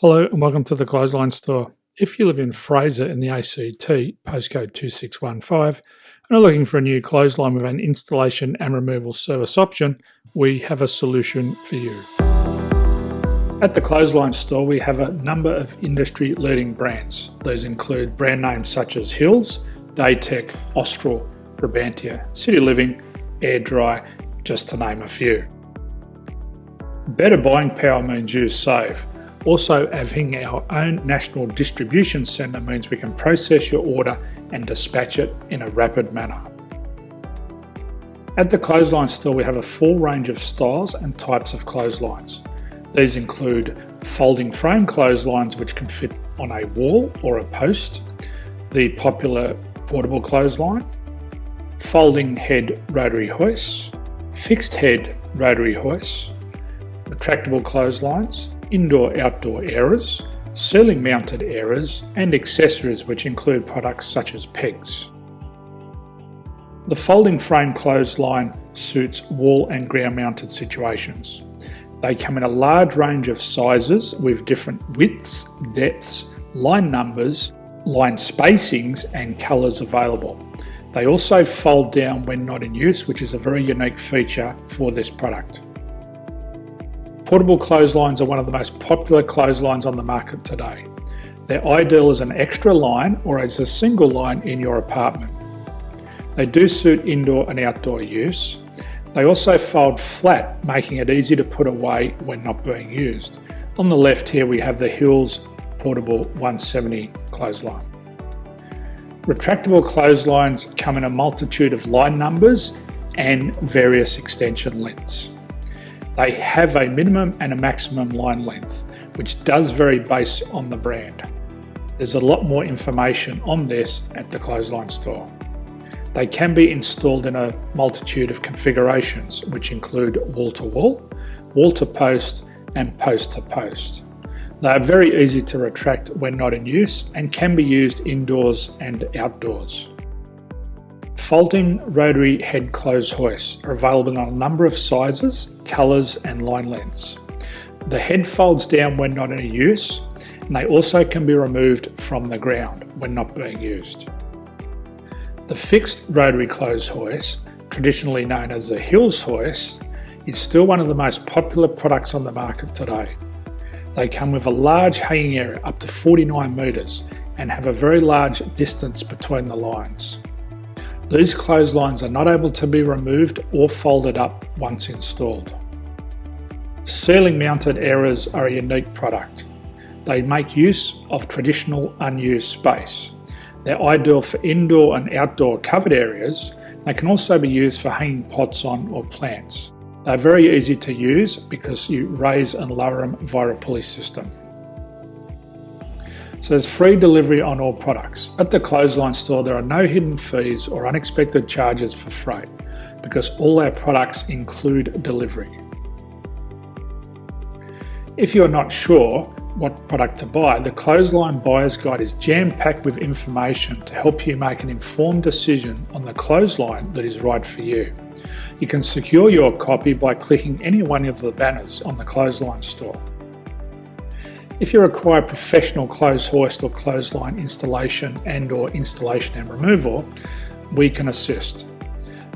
Hello and welcome to the Clothesline Store. If you live in Fraser in the ACT, postcode 2615, and are looking for a new clothesline with an installation and removal service option, we have a solution for you. At the Clothesline Store, we have a number of industry-leading brands. These include brand names such as Hills, Daytech, Austral, Brabantia, City Living, Air Dry, just to name a few. Better buying power means you save. Also, having our own national distribution centre means we can process your order and dispatch it in a rapid manner. At the Clothesline Store, we have a full range of styles and types of clotheslines. These include folding frame clotheslines which can fit on a wall or a post, the popular portable clothesline, folding head rotary hoists, fixed head rotary hoists, retractable clotheslines, indoor-outdoor airers, ceiling mounted airers, and accessories which include products such as pegs. The folding frame clothesline suits wall and ground mounted situations. They come in a large range of sizes with different widths, depths, line numbers, line spacings and colours available. They also fold down when not in use, which is a very unique feature for this product. Portable clotheslines are one of the most popular clotheslines on the market today. They're ideal as an extra line or as a single line in your apartment. They do suit indoor and outdoor use. They also fold flat, making it easy to put away when not being used. On the left here we have the Hills Portable 170 clothesline. Retractable clotheslines come in a multitude of line numbers and various extension lengths. They have a minimum and a maximum line length, which does vary based on the brand. There's a lot more information on this at the Clothesline Store. They can be installed in a multitude of configurations, which include wall-to-wall, wall-to-post, and post-to-post. They are very easy to retract when not in use and can be used indoors and outdoors. Folding rotary head clothes hoists are available in a number of sizes, colours and line lengths. The head folds down when not in use, and they also can be removed from the ground when not being used. The fixed rotary clothes hoist, traditionally known as the Hills hoist, is still one of the most popular products on the market today. They come with a large hanging area up to 49 metres and have a very large distance between the lines. These clotheslines are not able to be removed or folded up once installed. Ceiling mounted airers are a unique product. They make use of traditional unused space. They're ideal for indoor and outdoor covered areas. They can also be used for hanging pots on or plants. They're very easy to use because you raise and lower them via a pulley system. So there's free delivery on all products. At the Clothesline Store, there are no hidden fees or unexpected charges for freight because all our products include delivery. If you are not sure what product to buy, the Clothesline Buyer's Guide is jam-packed with information to help you make an informed decision on the clothesline that is right for you. You can secure your copy by clicking any one of the banners on the Clothesline Store. If you require professional clothes hoist or clothesline installation and/or installation and removal, we can assist.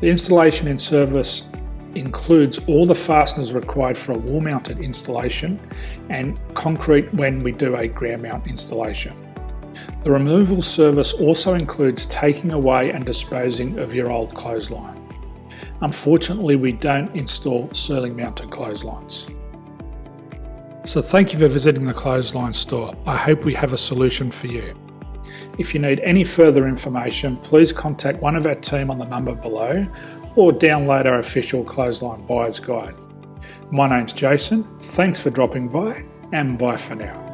The installation and service includes all the fasteners required for a wall-mounted installation and concrete when we do a ground mount installation. The removal service also includes taking away and disposing of your old clothesline. Unfortunately, we don't install ceiling mounted clotheslines. So thank you for visiting the Clothesline Store. I hope we have a solution for you. If you need any further information, please contact one of our team on the number below or download our official Clothesline Buyer's Guide. My name's Jason, thanks for dropping by and bye for now.